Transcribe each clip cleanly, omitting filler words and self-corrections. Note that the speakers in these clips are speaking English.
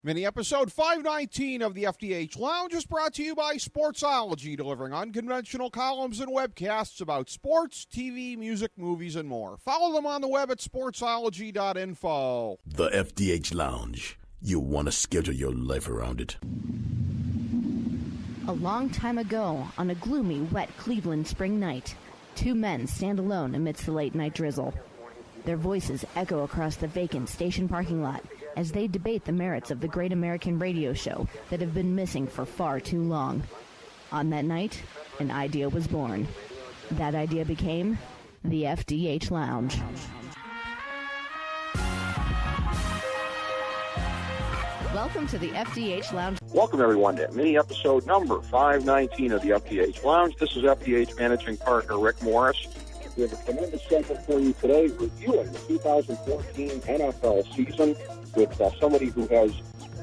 Mini episode 519 of the FDH Lounge is brought to you by Sportsology, delivering unconventional columns and webcasts about sports, TV, music, movies, and more. Follow them on the web at sportsology.info. The FDH Lounge. You want to schedule your life around it. A long time ago, on a gloomy, wet Cleveland spring night, two men stand alone amidst the late-night drizzle. Their voices echo across the vacant station parking lot as they debate the merits of the great American radio show that have been missing for far too long. On that night, an idea was born. That idea became the FDH Lounge. Welcome to the FDH Lounge. Welcome, everyone, to mini episode number 519 of the FDH Lounge. This is FDH Managing Partner Rick Morris. We have a tremendous segment for you today, reviewing the 2014 NFL season with somebody who has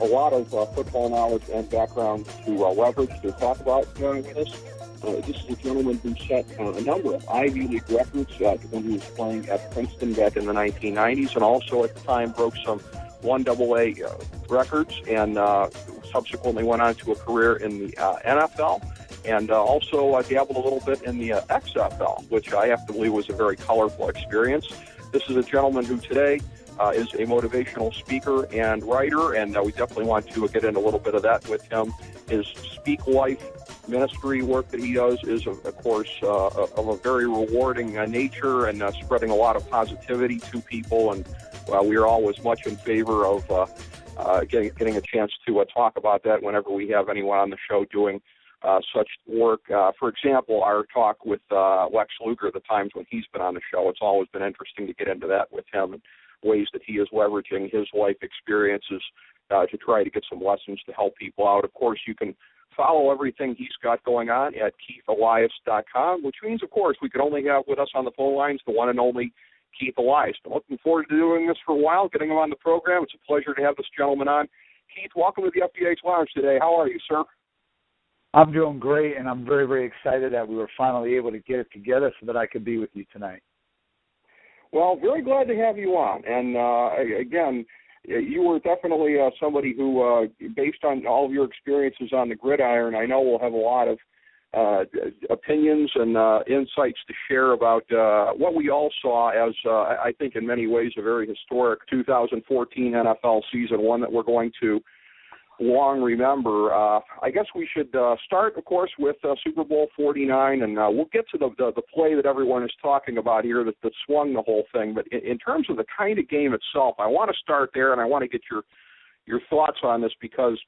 a lot of football knowledge and background to leverage to talk about with us. This is a gentleman who set a number of Ivy League records when he was playing at Princeton back in the 1990s, and also at the time broke some 1AA records, and subsequently went on to a career in the NFL, and also dabbled a little bit in the XFL, which I have to believe was a very colorful experience. This is a gentleman who today is a motivational speaker and writer, and we definitely want to get into a little bit of that with him. His Speak Life ministry work that he does is, of course, of a very rewarding nature, and spreading a lot of positivity to people, and we are always much in favor of getting a chance to talk about that whenever we have anyone on the show doing such work. For example, our talk with Lex Luger, the times when he's been on the show, it's always been interesting to get into that with him, and ways that he is leveraging his life experiences to try to get some lessons to help people out. Of course, you can follow everything he's got going on at KeithElias.com, which means, of course, we could only have with us on the phone lines the one and only Keith Elias. I'm looking forward to doing this for a while, getting him on the program. It's a pleasure to have this gentleman on. Keith, welcome to the FDH Lounge today. How are you, sir? I'm doing great, and I'm very, very excited that we were finally able to get it together so that I could be with you tonight. Well, very glad to have you on. And, again, you were definitely somebody who, based on all of your experiences on the gridiron, I know will have a lot of opinions and insights to share about what we all saw as, I think in many ways, a very historic 2014 NFL season, one that we're going to long remember. I guess we should start, of course, with Super Bowl 49, and we'll get to the play that everyone is talking about here that swung the whole thing. But in terms of the kind of game itself, I want to start there, and I want to get your thoughts on this, because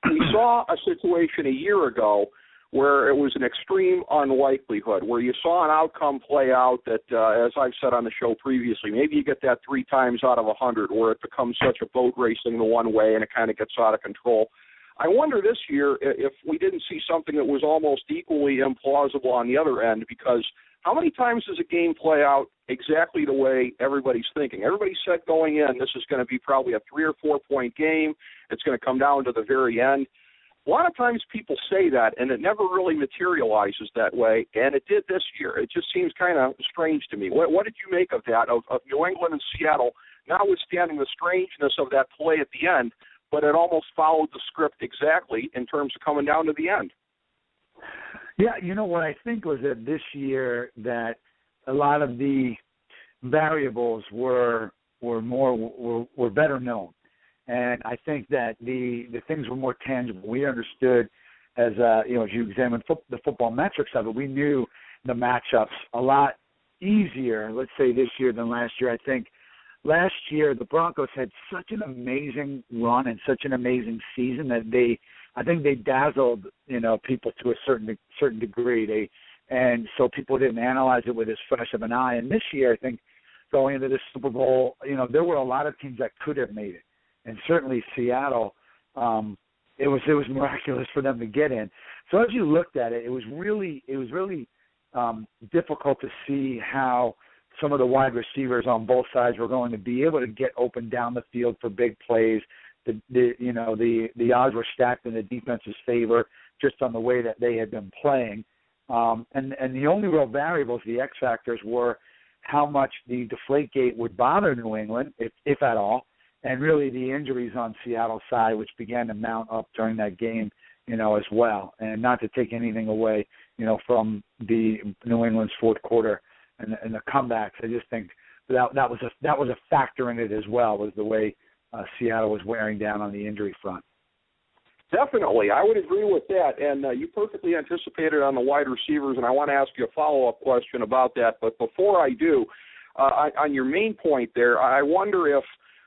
we saw a situation a year ago where it was an extreme unlikelihood, where you saw an outcome play out that, as I've said on the show previously, maybe you get that 3 times out of 100, where it becomes such a boat racing the one way and it kind of gets out of control. I wonder this year if we didn't see something that was almost equally implausible on the other end, because how many times does a game play out exactly the way everybody's thinking? Everybody said going in, this is going to be probably a 3 or 4 point game. It's going to come down to the very end. A lot of times people say that, and it never really materializes that way, and it did this year. It just seems kind of strange to me. What did you make of that, of New England and Seattle, notwithstanding the strangeness of that play at the end, but it almost followed the script exactly in terms of coming down to the end? Yeah, you know what I think was that this year that a lot of the variables were better known. And I think that the things were more tangible. We understood, as you examined the football metrics of it, we knew the matchups a lot easier, let's say, this year than last year. I think last year the Broncos had such an amazing run and such an amazing season that I think they dazzled, people to a certain degree. And so people didn't analyze it with as fresh of an eye. And this year, I think, going into this Super Bowl, there were a lot of teams that could have made it. And certainly Seattle, it was miraculous for them to get in. So as you looked at it, it was really difficult to see how some of the wide receivers on both sides were going to be able to get open down the field for big plays. The odds were stacked in the defense's favor just on the way that they had been playing. And the only real variables, the X factors, were how much the Deflategate would bother New England, if at all, and really the injuries on Seattle's side, which began to mount up during that game, as well. And not to take anything away, from the New England's fourth quarter and the comebacks. I just think that was a factor in it as well, was the way Seattle was wearing down on the injury front. Definitely. I would agree with that. And you perfectly anticipated on the wide receivers, and I want to ask you a follow-up question about that. But before I do, on your main point there, I wonder if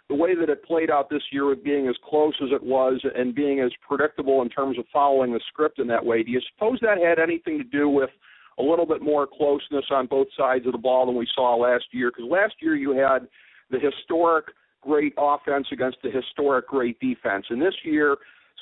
the way that it played out this year with being as close as it was and being as predictable in terms of following the script in that way, do you suppose that had anything to do with a little bit more closeness on both sides of the ball than we saw last year? Because last year you had the historic great offense against the historic great defense. And this year,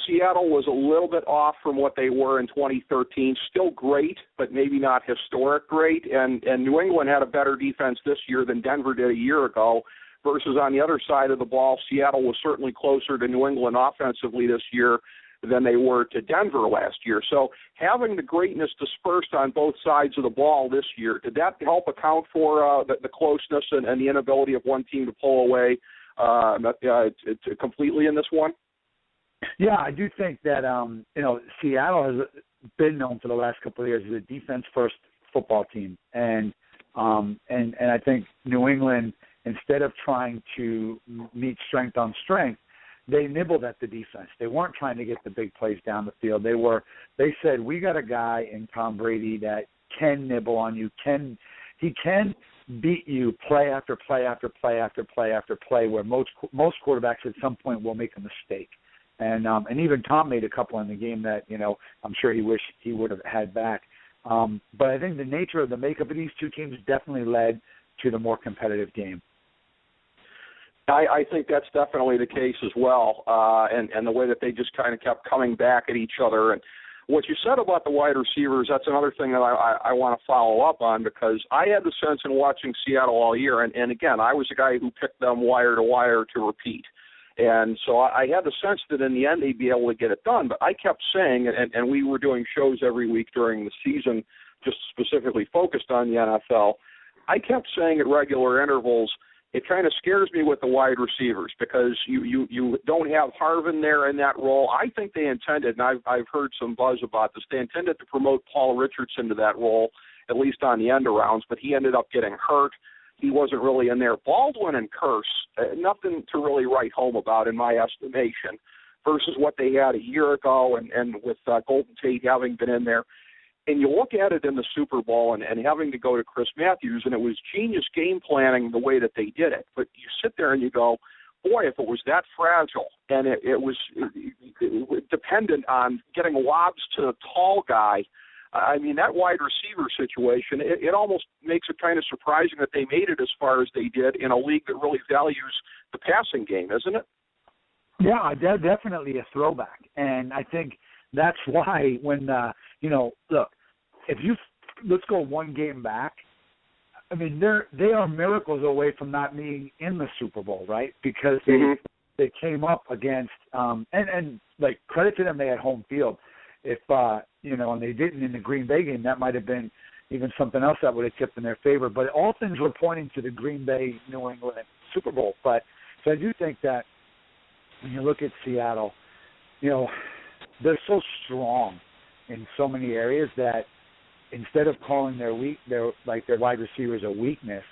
Seattle was a little bit off from what they were in 2013. Still great, but maybe not historic great. And New England had a better defense this year than Denver did a year ago, versus on the other side of the ball, Seattle was certainly closer to New England offensively this year than they were to Denver last year. So having the greatness dispersed on both sides of the ball this year, did that help account for the closeness and the inability of one team to pull away completely in this one? Yeah, I do think that Seattle has been known for the last couple of years as a defense-first football team, and I think New England, instead of trying to meet strength on strength, they nibbled at the defense. They weren't trying to get the big plays down the field. They said, we got a guy in Tom Brady that can nibble on you. He can beat you play after play after play after play after play, where most quarterbacks at some point will make a mistake. And even Tom made a couple in the game that, I'm sure he wished he would have had back. But I think the nature of the makeup of these two teams definitely led to the more competitive game. I think that's definitely the case as well, and the way that they just kind of kept coming back at each other. And what you said about the wide receivers, that's another thing that I want to follow up on, because I had the sense in watching Seattle all year, and again, I was a guy who picked them wire to wire to repeat. And so I had the sense that in the end they'd be able to get it done. But I kept saying, and we were doing shows every week during the season just specifically focused on the NFL, I kept saying at regular intervals, it kind of scares me with the wide receivers, because you don't have Harvin there in that role. I think they intended, and I've heard some buzz about this, they intended to promote Paul Richardson to that role, at least on the end arounds, but he ended up getting hurt. He wasn't really in there. Baldwin and Curse, nothing to really write home about in my estimation, versus what they had a year ago, and with Golden Tate having been in there. And you look at it in the Super Bowl and having to go to Chris Matthews, and it was genius game planning the way that they did it. But you sit there and you go, boy, if it was that fragile and it was dependent on getting lobs to a tall guy, I mean, that wide receiver situation, it almost makes it kind of surprising that they made it as far as they did in a league that really values the passing game, isn't it? Yeah, definitely a throwback. And I think that's why when, look, let's go one game back. I mean, they are miracles away from not being in the Super Bowl, right? Because they came up against, and like, credit to them, they had home field. If, and they didn't in the Green Bay game, that might have been even something else that would have tipped in their favor. But all things were pointing to the Green Bay, New England Super Bowl. But so I do think that when you look at Seattle, they're so strong in so many areas that instead of calling their wide receivers a weakness,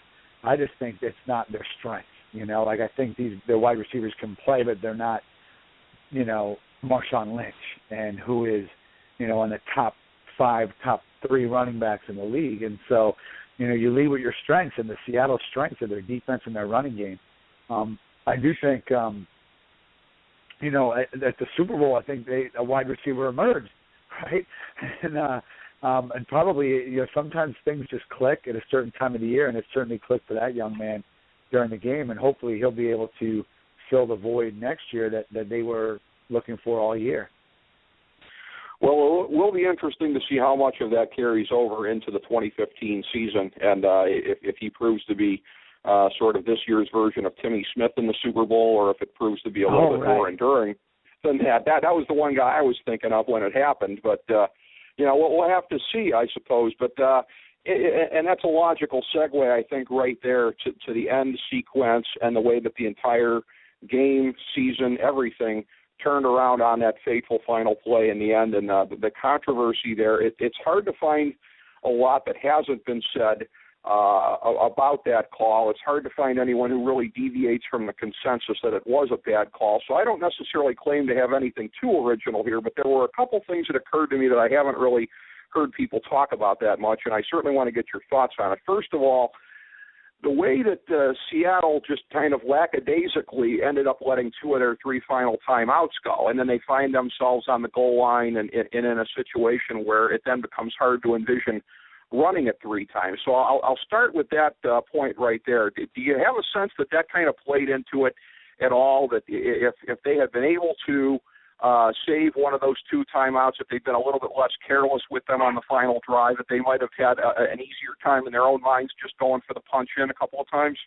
I just think it's not their strength. I think their wide receivers can play, but they're not, Marshawn Lynch, and who is, in the top 3 running backs in the league. And so, you lead with your strengths, and the Seattle strengths are their defense and their running game. I do think, at the Super Bowl, I think a wide receiver emerged, right? And probably, sometimes things just click at a certain time of the year, and it certainly clicked for that young man during the game, and hopefully he'll be able to fill the void next year that they were looking for all year. Well, it will be interesting to see how much of that carries over into the 2015 season, and if he proves to be sort of this year's version of Timmy Smith in the Super Bowl, or if it proves to be a little bit more enduring than that. That was the one guy I was thinking of when it happened, but we'll have to see, I suppose. But and that's a logical segue, I think, right there to the end sequence and the way that the entire game, season, everything turned around on that fateful final play in the end. And the controversy there, it's hard to find a lot that hasn't been said about that call. It's hard to find anyone who really deviates from the consensus that it was a bad call. So I don't necessarily claim to have anything too original here, but there were a couple things that occurred to me that I haven't really heard people talk about that much, and I certainly want to get your thoughts on it. First of all, the way that Seattle just kind of lackadaisically ended up letting 2 of their 3 final timeouts go, and then they find themselves on the goal line and in a situation where it then becomes hard to envision running it 3 times. So I'll start with that point right there. Do you have a sense that that kind of played into it at all, that if they had been able to save one of those 2 timeouts, if they'd been a little bit less careless with them on the final drive, that they might have had an easier time in their own minds just going for the punch in a couple of times?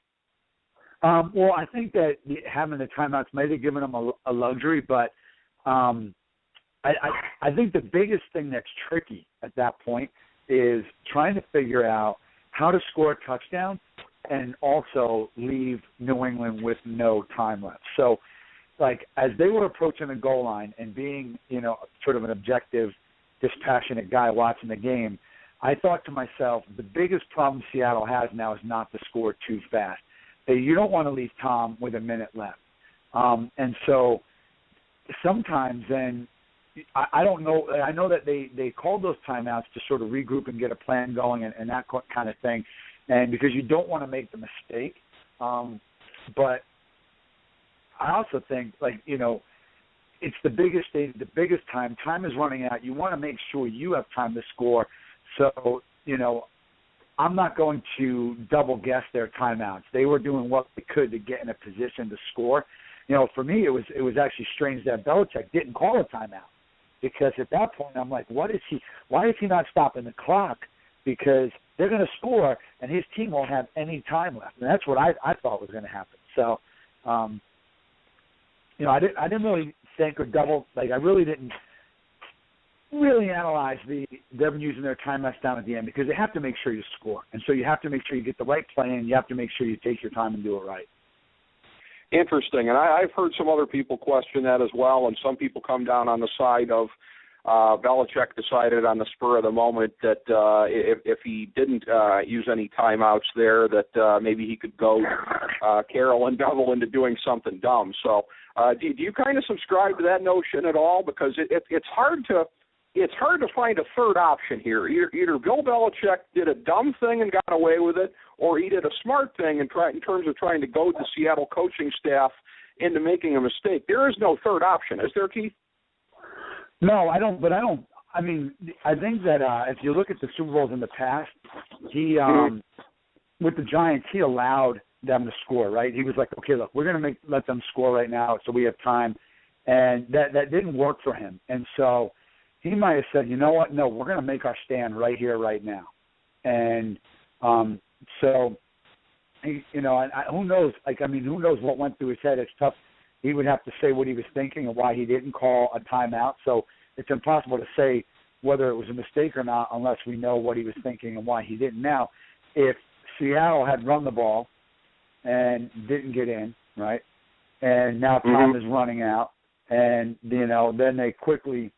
Well, I think that having the timeouts might have given them a luxury, but I think the biggest thing that's tricky at that point is trying to figure out how to score a touchdown and also leave New England with no time left. So, like, as they were approaching the goal line and being, sort of an objective, dispassionate guy watching the game, I thought to myself, the biggest problem Seattle has now is not to score too fast. You don't want to leave Tom with a minute left. And so sometimes then, I don't know. I know that they called those timeouts to sort of regroup and get a plan going and that kind of thing, and because you don't want to make the mistake. But I also think, it's the biggest thing, the biggest time. Time is running out. You want to make sure you have time to score. So, I'm not going to double guess their timeouts. They were doing what they could to get in a position to score. For me, it was actually strange that Belichick didn't call a timeout, because at that point I'm like, why is he not stopping the clock? Because they're going to score and his team won't have any time left. And that's what I thought was going to happen. So, I didn't really think or I really didn't really analyze them using their timeouts down at the end, because they have to make sure you score. And so you have to make sure you get the right play in. You have to make sure you take your time and do it right. Interesting, and I've heard some other people question that as well, and some people come down on the side of Belichick decided on the spur of the moment that if he didn't use any timeouts there, that maybe he could go Carroll and double into doing something dumb. So do you kind of subscribe to that notion at all? Because it's hard to find a third option here. Either Bill Belichick did a dumb thing and got away with it, or he did a smart thing in terms of trying to goad the Seattle coaching staff into making a mistake. There is no third option, is there, Keith? No, I don't. But I don't. I mean, I think that if you look at the Super Bowls in the past, he with the Giants, he allowed them to score. Right? He was like, okay, look, we're going to let them score right now, so we have time, and that didn't work for him. And so he might have said, you know what? No, we're going to make our stand right here, right now. And so, who knows? Who knows what went through his head? It's tough. He would have to say what he was thinking and why he didn't call a timeout. So it's impossible to say whether it was a mistake or not unless we know what he was thinking and why he didn't. Now, if Seattle had run the ball and didn't get in, right, and now time is running out, and then they quickly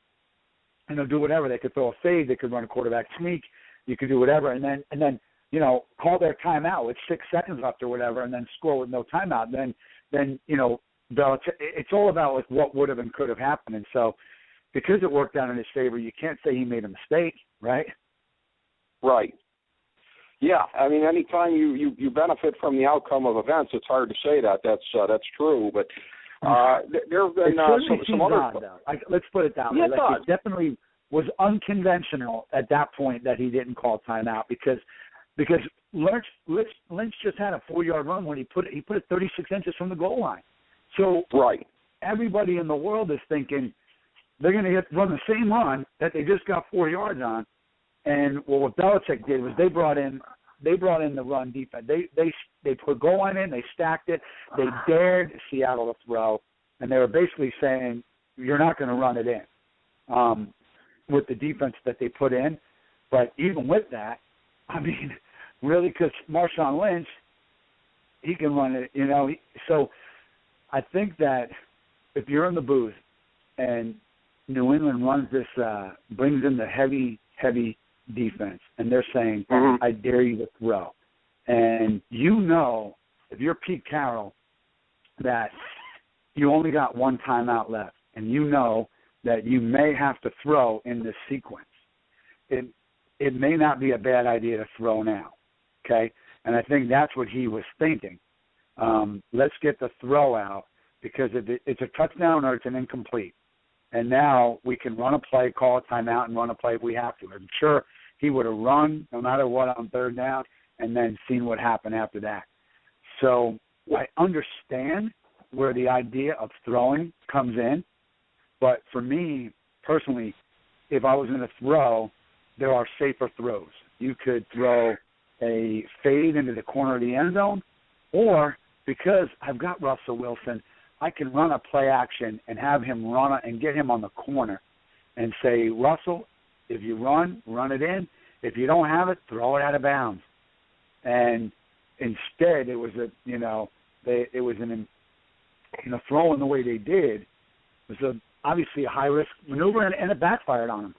do whatever. They could throw a fade. They could run a quarterback sneak. You could do whatever, and then call their timeout with 6 seconds left or whatever, and then score with no timeout. Then Belichick, it's all about what would have and could have happened. And so, because it worked out in his favor, you can't say he made a mistake, right? Right. Yeah, I mean, anytime you benefit from the outcome of events, it's hard to say that. That's true, but. There have been some other. Let's put it that way. It definitely was unconventional at that point that he didn't call timeout because Lynch just had a 4-yard run when he put it 36 inches from the goal line. So everybody in the world is thinking they're going to run the same run that they just got 4 yards on. And what Belichick did was they brought in the run defense. They put goal line in, they stacked it, they dared Seattle to throw, and they were basically saying, you're not going to run it in with the defense that they put in. But even with that, I mean, really, because Marshawn Lynch, he can run it, So I think that if you're in the booth and New England runs this, brings in the heavy defense, and they're saying, I dare you to throw. And if you're Pete Carroll, that you only got one timeout left, and you know that you may have to throw in this sequence. It may not be a bad idea to throw now, okay? And I think that's what he was thinking. Let's get the throw out, because it's a touchdown or it's an incomplete. And now we can run a play, call a timeout, and run a play if we have to. I'm sure he would have run no matter what on third down and then seen what happened after that. So I understand where the idea of throwing comes in, but for me personally, if I was going to throw, there are safer throws. You could throw a fade into the corner of the end zone, or because I've got Russell Wilson, I can run a play action and have him run and get him on the corner and say, Russell, if you run it in. If you don't have it, throw it out of bounds. And instead, it was throwing the way they did was obviously a high risk maneuver, and it backfired on them.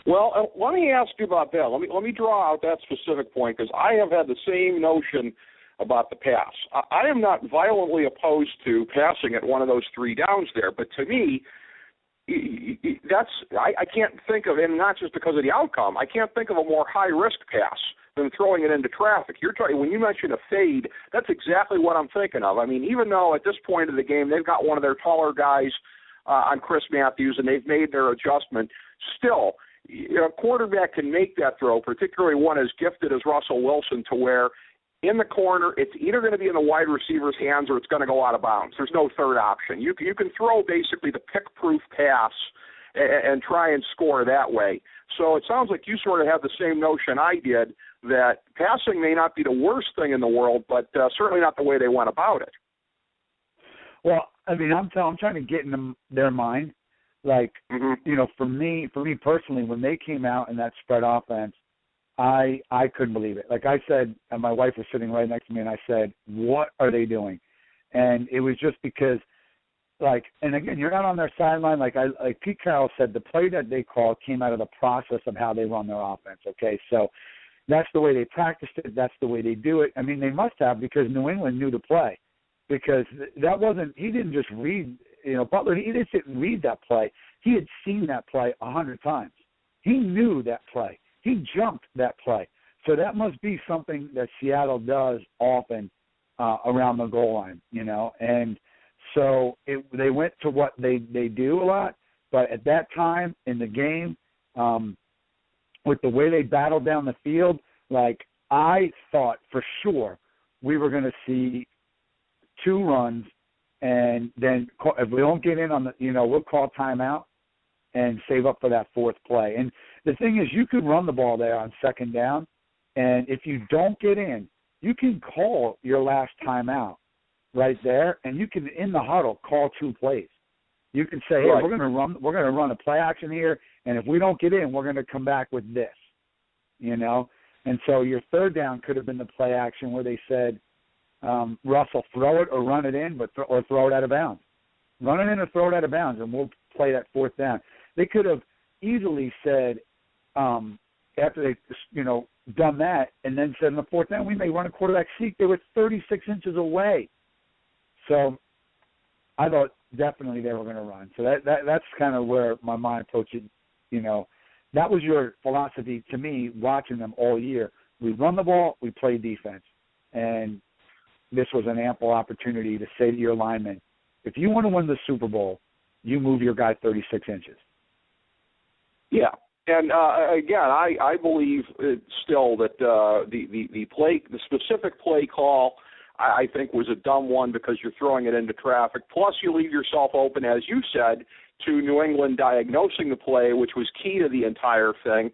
Well, let me ask you about that. Let me draw out that specific point, because I have had the same notion about the pass. I am not violently opposed to passing at one of those three downs there, but to me, I can't think of, and not just because of the outcome, I can't think of a more high-risk pass than throwing it into traffic. When you mention a fade, that's exactly what I'm thinking of. I mean, even though at this point of the game they've got one of their taller guys on Chris Matthews and they've made their adjustment, still, a quarterback can make that throw, particularly one as gifted as Russell Wilson, to where in the corner, it's either going to be in the wide receiver's hands or it's going to go out of bounds. There's no third option. You can throw basically the pick-proof pass and try and score that way. So it sounds like you sort of have the same notion I did, that passing may not be the worst thing in the world, but certainly not the way they went about it. Well, I mean, I'm trying to get in their mind. Like, for me personally, when they came out in that spread offense, I couldn't believe it. Like I said, and my wife was sitting right next to me, and I said, what are they doing? And it was just because, and again, you're not on their sideline. Like Pete Carroll said, the play that they called came out of the process of how they run their offense, okay? So that's the way they practiced it. That's the way they do it. I mean, they must have, because New England knew the play. Because he didn't just read, Butler, he didn't read that play. He had seen that play 100 times. He knew that play. He jumped that play. So that must be something that Seattle does often around the goal line, And so they went to what they do a lot. But at that time in the game, with the way they battled down the field, I thought for sure we were going to see two runs, and then if we don't get in on we'll call timeout and save up for that fourth play. And the thing is, you could run the ball there on second down, and if you don't get in, you can call your last timeout right there, and you can, in the huddle, call two plays. You can say, hey, we're going to run a play action here, and if we don't get in, we're going to come back with this, And so your third down could have been the play action where they said, Russell, throw it or run it in, or throw it out of bounds. Run it in or throw it out of bounds, and we'll play that fourth down. They could have easily said, after they, done that, and then said in the fourth down, we may run a quarterback sneak. They were 36 inches away. So I thought definitely they were going to run. So that's kind of where my mind approached it. That was your philosophy to me watching them all year. We run the ball, we play defense. And this was an ample opportunity to say to your linemen, if you want to win the Super Bowl, you move your guy 36 inches. Yeah. And again, I believe still that the specific play call, I think, was a dumb one, because you're throwing it into traffic. Plus, you leave yourself open, as you said, to New England diagnosing the play, which was key to the entire thing.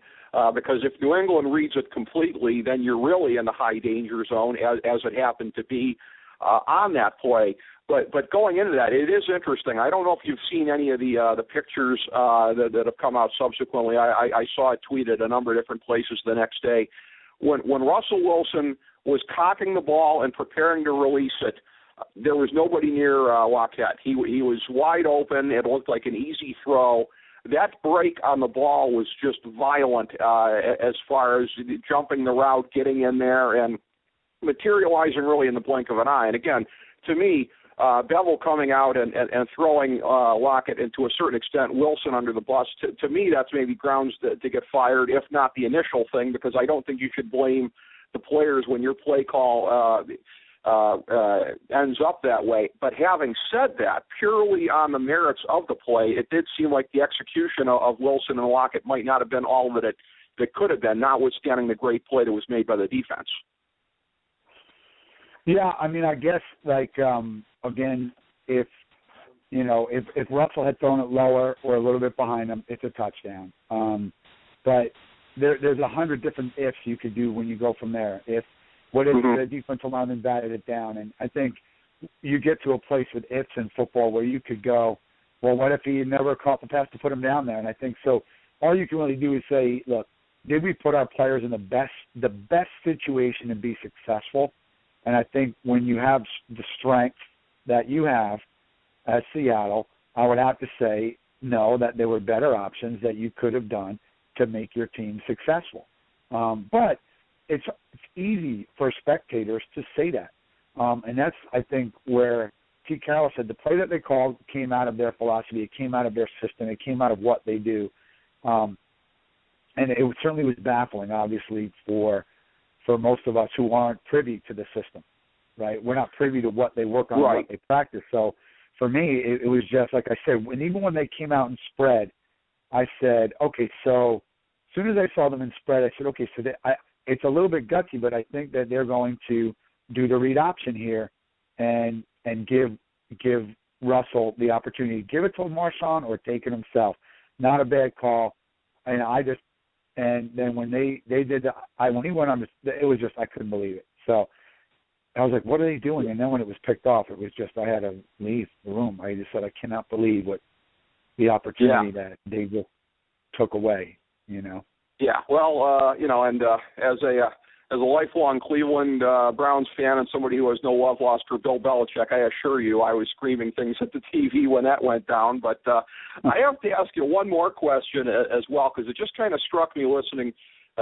Because if New England reads it completely, then you're really in the high danger zone, as it happened to be on that play. But going into that, it is interesting. I don't know if you've seen any of the pictures that have come out subsequently. I saw it tweeted a number of different places the next day. When Russell Wilson was cocking the ball and preparing to release it, there was nobody near Lockett. He was wide open. It looked like an easy throw. That break on the ball was just violent as far as jumping the route, getting in there, and materializing really in the blink of an eye. And again, to me, Bevel coming out and throwing Lockett, and to a certain extent Wilson under the bus, to me that's maybe grounds to get fired, if not the initial thing, because I don't think you should blame the players when your play call ends up that way. But having said that, purely on the merits of the play, it did seem like the execution of Wilson and Lockett might not have been all that it could have been, notwithstanding the great play that was made by the defense. Yeah, I mean, I guess, like, again, if Russell had thrown it lower or a little bit behind him, it's a touchdown. But there's 100 different ifs you could do when you go from there. What if the defensive lineman batted it down? And I think you get to a place with ifs in football where you could go, well, what if he never caught the pass to put him down there? And I think so. All you can really do is say, look, did we put our players in the best situation to be successful? And I think when you have the strength that you have at Seattle, I would have to say no, that there were better options that you could have done to make your team successful. But it's easy for spectators to say that. And that's, I think, where Pete Carroll said the play that they called came out of their philosophy. It came out of their system. It came out of what they do. And it certainly was baffling, obviously, for most of us who aren't privy to the system, right? We're not privy to what they work on, right, what they practice. So for me, it was just, like I said, even when they came out and spread, I said, okay, so as soon as I saw them in spread, I said, okay, so it's a little bit gutsy, but I think that they're going to do the read option here and give Russell the opportunity to give it to Marshawn or take it himself. Not a bad call. And then when they did when he went on, it was just, I couldn't believe it. So I was like, what are they doing? And then when it was picked off, it was just, I had to leave the room. I just said, I cannot believe what the opportunity that they just took away, Yeah, well, and as a lifelong Cleveland Browns fan and somebody who has no love lost for Bill Belichick, I assure you I was screaming things at the TV when that went down. But I have to ask you one more question as well, because it just kind of struck me listening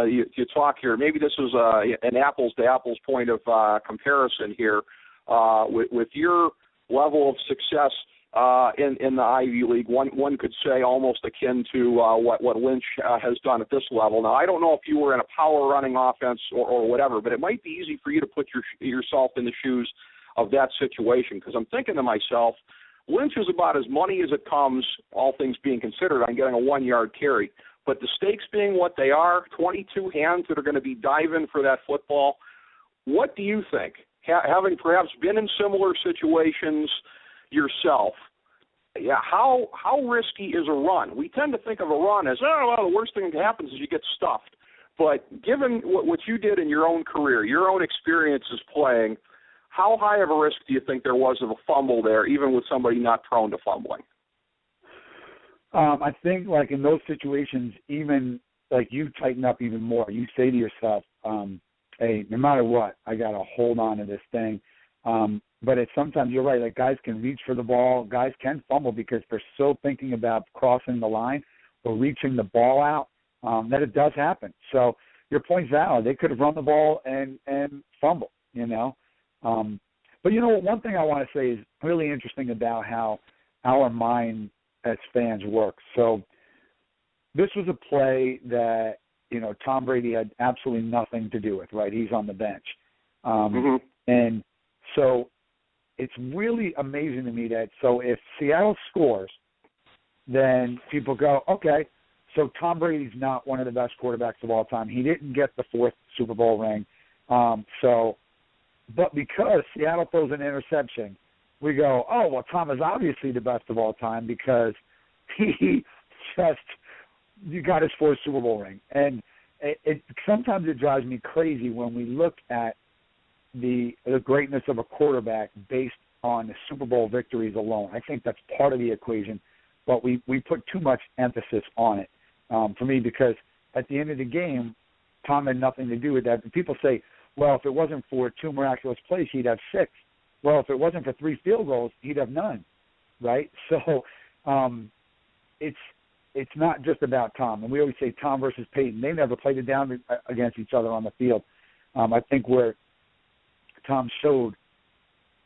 you talk here. Maybe this is an apples-to-apples point of comparison here with your level of success in the Ivy League. One could say almost akin to what Lynch has done at this level. Now, I don't know if you were in a power-running offense or whatever, but it might be easy for you to put yourself in the shoes of that situation, because I'm thinking to myself, Lynch is about as money as it comes, all things being considered, on getting a 1-yard carry. But the stakes being what they are, 22 hands that are going to be diving for that football, what do you think? Having perhaps been in similar situations yourself, how risky is a run? We tend to think of a run as, the worst thing that happens is you get stuffed. But given what you did in your own career, your own experiences playing, how high of a risk do you think there was of a fumble there, even with somebody not prone to fumbling? I think, like, in those situations, even, like, you tighten up even more. You say to yourself, hey, no matter what, I got to hold on to this thing. But sometimes you're right, like, guys can reach for the ball. Guys can fumble because they're so thinking about crossing the line or reaching the ball out that it does happen. So your point's valid. They could have run the ball and fumble, But, one thing I want to say is really interesting about how our mind as fans work. So this was a play that, Tom Brady had absolutely nothing to do with, right? He's on the bench. And so it's really amazing to me that, so if Seattle scores, then people go, okay, so Tom Brady's not one of the best quarterbacks of all time. He didn't get the 4th Super Bowl ring. But because Seattle throws an interception, we go, oh, well, Tom is obviously the best of all time because he you got his 4th Super Bowl ring. And sometimes it drives me crazy when we look at the greatness of a quarterback based on the Super Bowl victories alone. I think that's part of the equation, but we put too much emphasis on it for me, because at the end of the game, Tom had nothing to do with that. And people say, well, if it wasn't for 2 miraculous plays, he'd have 6. Well, if it wasn't for 3 field goals, he'd have none, right? So it's not just about Tom. And we always say Tom versus Peyton. They never played it down against each other on the field. I think where Tom showed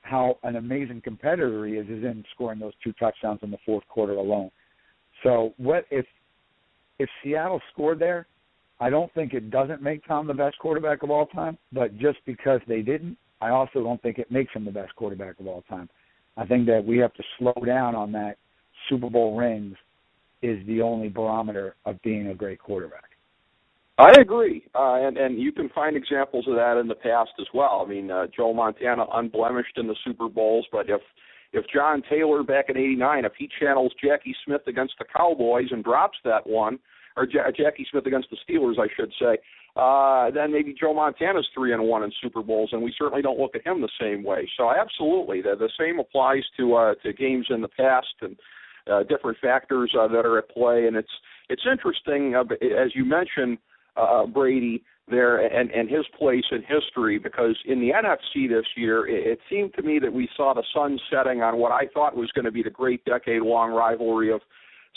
how an amazing competitor he is in scoring those 2 touchdowns in the fourth quarter alone. So what if Seattle scored there, I don't think it doesn't make Tom the best quarterback of all time, but just because they didn't, I also don't think it makes him the best quarterback of all time. I think that we have to slow down on that. Super Bowl rings is the only barometer of being a great quarterback. I agree, and you can find examples of that in the past as well. I mean, Joe Montana unblemished in the Super Bowls, but if John Taylor back in '89, if he channels Jackie Smith against the Cowboys and drops that one, or Jackie Smith against the Steelers, I should say, then maybe Joe Montana's 3-1 in Super Bowls, and we certainly don't look at him the same way. So absolutely, the same applies to games in the past and different factors that are at play. And it's interesting, as you mentioned, Brady there and his place in history, because in the NFC this year, it seemed to me that we saw the sun setting on what I thought was going to be the great decade-long rivalry of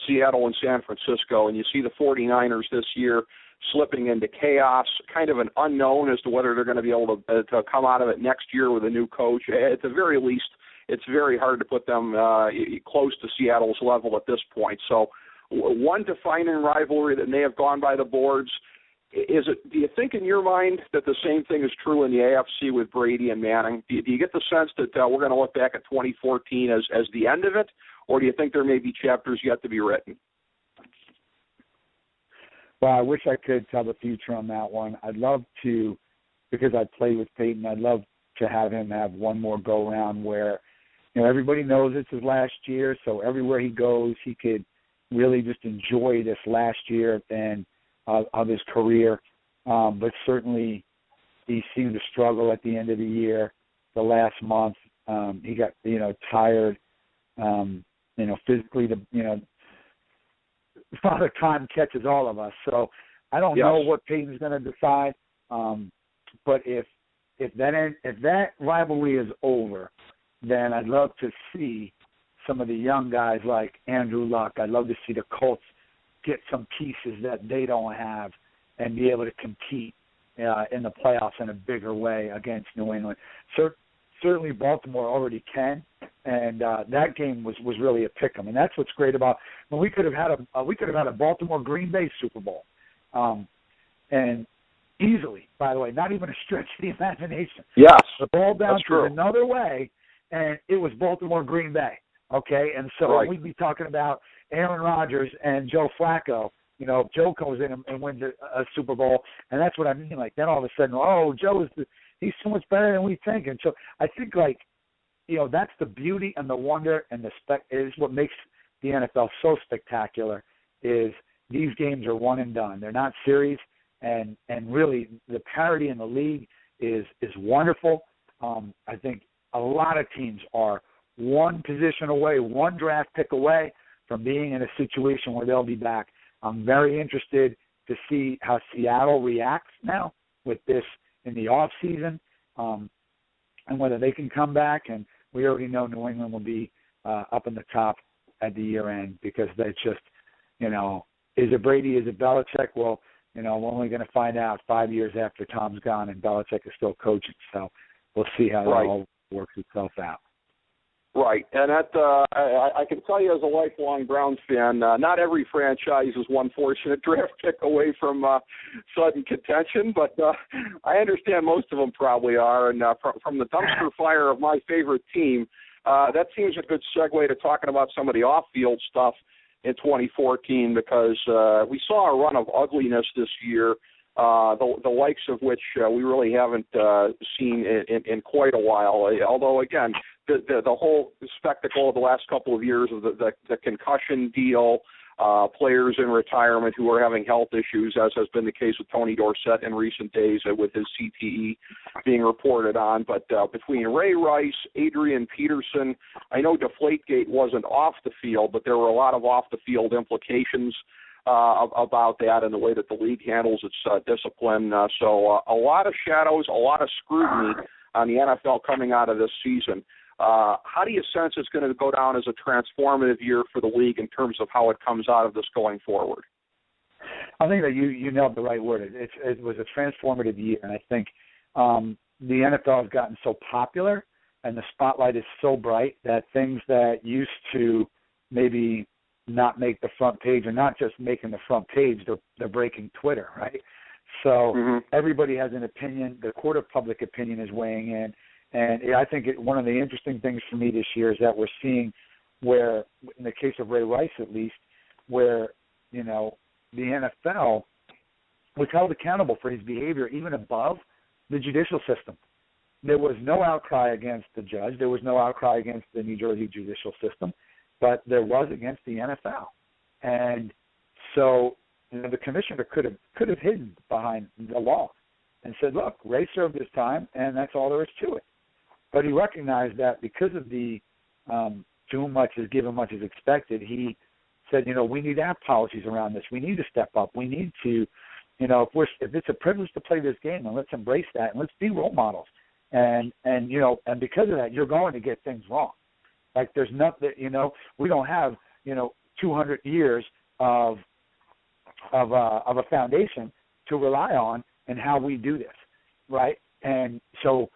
Seattle and San Francisco, and you see the 49ers this year slipping into chaos, kind of an unknown as to whether they're going to be able to come out of it next year with a new coach. At the very least, it's very hard to put them close to Seattle's level at this point. So one defining rivalry that may have gone by the boards. Do you think in your mind that the same thing is true in the AFC with Brady and Manning? Do you get the sense that we're going to look back at 2014 as the end of it, or do you think there may be chapters yet to be written? Well, I wish I could tell the future on that one. I'd love to, because I played with Peyton, I'd love to have him have one more go-round where, everybody knows it's his last year, so everywhere he goes, he could really just enjoy this last year and of his career. But certainly he seemed to struggle at the end of the year, the last month. He got, tired, physically, Father Time catches all of us. So I don't know what Peyton's going to decide. But if that rivalry is over, then I'd love to see some of the young guys like Andrew Luck. I'd love to see the Colts get some pieces that they don't have and be able to compete in the playoffs in a bigger way against New England. Certainly Baltimore already can, and that game was really a pick 'em, and that's what's great about. We could have had a Baltimore Green Bay Super Bowl, and easily, by the way, not even a stretch of the imagination. Yes, the ball bounced another way, and it was Baltimore Green Bay. Okay, and so we'd be talking about Aaron Rodgers and Joe Flacco. Joe goes in and wins a Super Bowl, and that's what I mean. Like, then all of a sudden, Joe he's so much better than we think. And so I think, that's the beauty and the wonder and is what makes the NFL so spectacular. Is these games are one and done. They're not series, and really the parity in the league is wonderful. I think a lot of teams are one position away, one draft pick away from being in a situation where they'll be back. I'm very interested to see how Seattle reacts now with this in the off season, and whether they can come back. And we already know New England will be up in the top at the year end, because that's just, is it Brady, is it Belichick? Well, we're only going to find out 5 years after Tom's gone and Belichick is still coaching. So we'll see how that all works itself out. Right, and I can tell you as a lifelong Browns fan, not every franchise is one fortunate draft pick away from sudden contention, but I understand most of them probably are. And from the dumpster fire of my favorite team, that seems a good segue to talking about some of the off-field stuff in 2014, because we saw a run of ugliness this year, the likes of which we really haven't seen in quite a while. Although, again, the whole spectacle of the last couple of years of the concussion deal, players in retirement who are having health issues, as has been the case with Tony Dorsett in recent days with his CTE being reported on. But between Ray Rice, Adrian Peterson, I know Deflategate wasn't off the field, but there were a lot of off-the-field implications about that and the way that the league handles its discipline. So a lot of shadows, a lot of scrutiny on the NFL coming out of this season. How do you sense it's going to go down as a transformative year for the league in terms of how it comes out of this going forward? I think that you nailed the right word. It was a transformative year, and I think the NFL has gotten so popular and the spotlight is so bright that things that used to maybe not make the front page, or not just making the front page, they're breaking Twitter, right? So everybody has an opinion. The court of public opinion is weighing in. And I think one of the interesting things for me this year is that we're seeing where, in the case of Ray Rice at least, where, the NFL was held accountable for his behavior even above the judicial system. There was no outcry against the judge. There was no outcry against the New Jersey judicial system, but there was against the NFL. And so the commissioner could have hidden behind the law and said, look, Ray served his time, and that's all there is to it. But he recognized that because of the to whom much is given, much is expected, he said, we need to have policies around this. We need to step up. We need to, if it's a privilege to play this game, then let's embrace that and let's be role models. And because of that, you're going to get things wrong. Like there's nothing, we don't have, 200 years of a foundation to rely on in how we do this, right? And so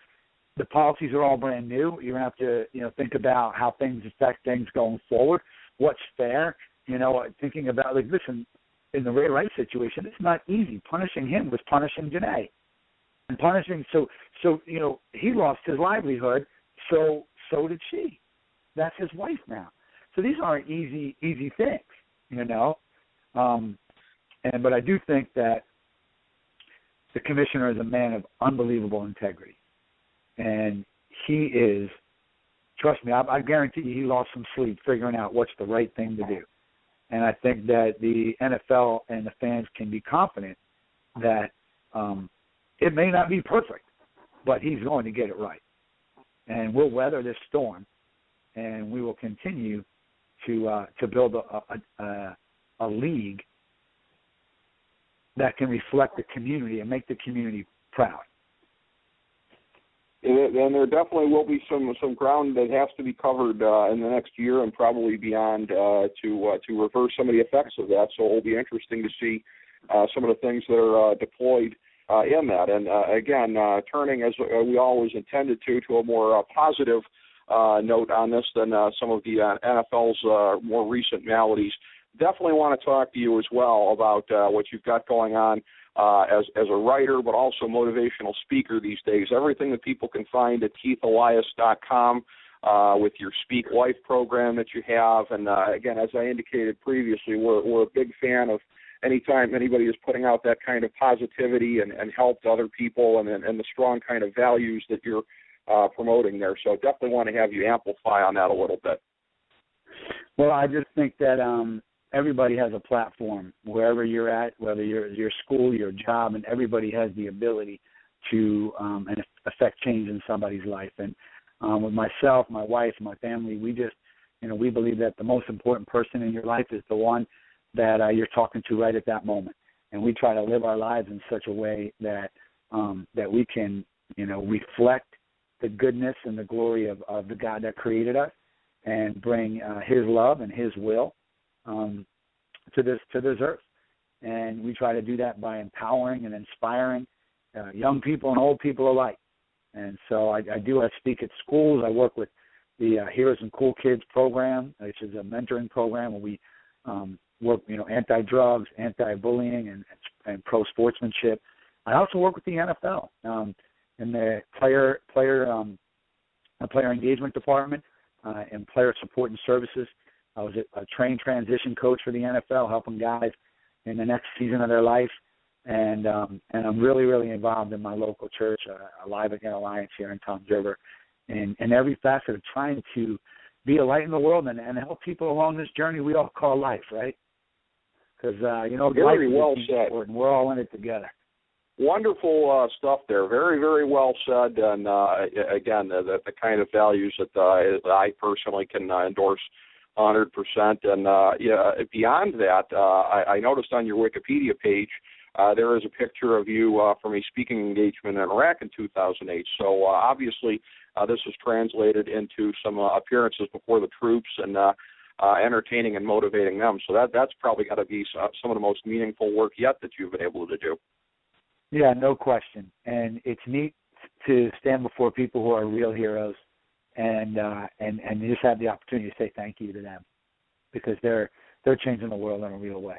the policies are all brand new. You're going to have to, think about how things affect things going forward. What's fair? Thinking about, listen, in the Ray Rice situation, it's not easy. Punishing him was punishing Janae. And punishing, so he lost his livelihood, so did she. That's his wife now. So these aren't easy things, But I do think that the commissioner is a man of unbelievable integrity. And he is, trust me, I guarantee you he lost some sleep figuring out what's the right thing to do. And I think that the NFL and the fans can be confident that it may not be perfect, but he's going to get it right. And we'll weather this storm, and we will continue to build a league that can reflect the community and make the community proud. And there definitely will be some ground that has to be covered in the next year and probably beyond to reverse some of the effects of that. So it will be interesting to see some of the things that are deployed in that. And again, turning, as we always intended to a more positive note on this than some of the NFL's more recent maladies. Definitely want to talk to you as well about what you've got going on as a writer, but also motivational speaker these days. Everything that people can find at KeithElias.com with your Speak Life program that you have. And again, as I indicated previously, we're a big fan of anytime anybody is putting out that kind of positivity and help to other people and the strong kind of values that you're promoting there. So definitely want to have you amplify on that a little bit. Well, I just think that everybody has a platform wherever you're at, whether you're your school, your job, and everybody has the ability to affect change in somebody's life. And with myself, my wife, my family, we just, we believe that the most important person in your life is the one that you're talking to right at that moment. And we try to live our lives in such a way that that we can, reflect the goodness and the glory of the God that created us and bring his love and his will to this earth. And we try to do that by empowering and inspiring young people and old people alike. And so I speak at schools. I work with the Heroes and Cool Kids program, which is a mentoring program where we work, anti-drugs, anti-bullying, and pro-sportsmanship. I also work with the NFL in the player engagement department and player support and services. I was a trained transition coach for the NFL, helping guys in the next season of their life. And I'm really, really involved in my local church, Alive Again Alliance here in Toms River, in every facet of trying to be a light in the world and help people along this journey we all call life, right? Because, very life is well said. Important. We're all in it together. Wonderful stuff there. Very, very well said. And, again, the kind of values that I personally can endorse 100%. And beyond that, I noticed on your Wikipedia page there is a picture of you from a speaking engagement in Iraq in 2008. So obviously this was translated into some appearances before the troops and entertaining and motivating them. So that's probably got to be some of the most meaningful work yet that you've been able to do. Yeah, no question. And it's neat to stand before people who are real heroes and you just have the opportunity to say thank you to them because they're changing the world in a real way.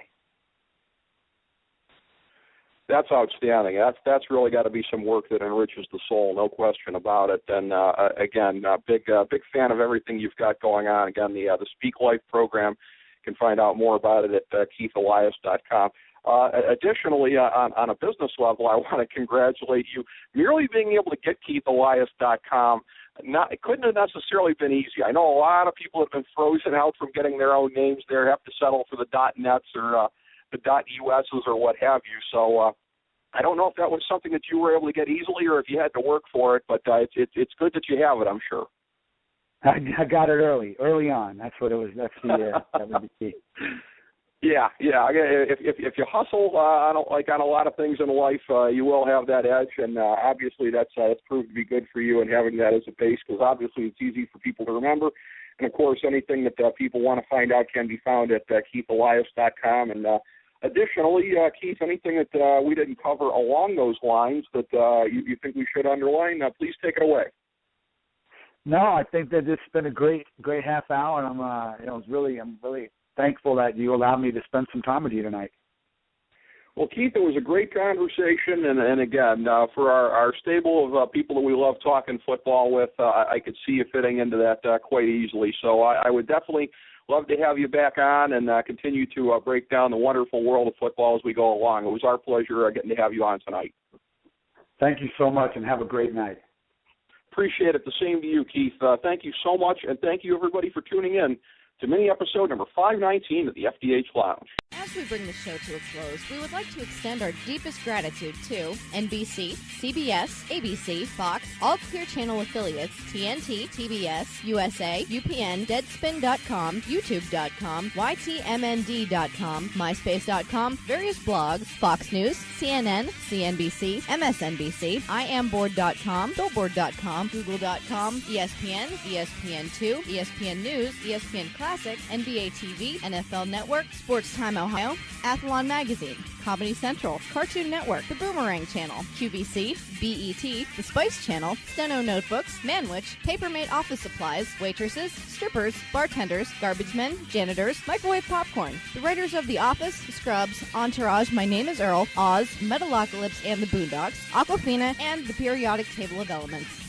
That's outstanding. That's really got to be some work that enriches the soul, no question about it. And again, big fan of everything you've got going on. Again, the Speak Life program, you can find out more about it at KeithElias.com. Additionally, on a business level, I want to congratulate you. Merely being able to get KeithElias.com, it couldn't have necessarily been easy. I know a lot of people have been frozen out from getting their own names there, have to settle for the .nets or the .us's or what have you. So I don't know if that was something that you were able to get easily or if you had to work for it, but it's good that you have it, I'm sure. I got it early on. That's what it was. That was the key. Yeah. If you hustle on a lot of things in life, you will have that edge, and obviously that's proved to be good for you and having that as a base because obviously it's easy for people to remember. And of course, anything that people want to find out can be found at KeithElias.com. And additionally, Keith, anything that we didn't cover along those lines that you think we should underline, please take it away. No, I think that it's been a great half hour, and I'm really thankful that you allowed me to spend some time with you tonight. Well, Keith, it was a great conversation, and again, for our stable of people that we love talking football with, I could see you fitting into that quite easily. So I would definitely love to have you back on and continue to break down the wonderful world of football as we go along. It was our pleasure getting to have you on tonight. Thank you so much, and have a great night. Appreciate it. The same to you, Keith. Thank you so much, and thank you, everybody, for tuning in to mini episode number 519 of the FDH Lounge. As we bring the show to a close, we would like to extend our deepest gratitude to NBC, CBS, ABC, Fox, all Clear Channel affiliates, TNT, TBS, USA, UPN, Deadspin.com, YouTube.com, YTMND.com, MySpace.com, various blogs, Fox News, CNN, CNBC, MSNBC, IamBoard.com, Billboard.com, Google.com, ESPN, ESPN2, ESPN News, ESPN Classic, NBA TV, NFL Network, Sports Time Ohio, Athlon Magazine, Comedy Central, Cartoon Network, The Boomerang Channel, QVC, BET, The Spice Channel, Steno Notebooks, Manwich, Papermate Office Supplies, Waitresses, Strippers, Bartenders, Garbage Men, Janitors, Microwave Popcorn, the writers of The Office, Scrubs, Entourage, My Name is Earl, Oz, Metalocalypse and the Boondocks, Aquafina, and The Periodic Table of Elements.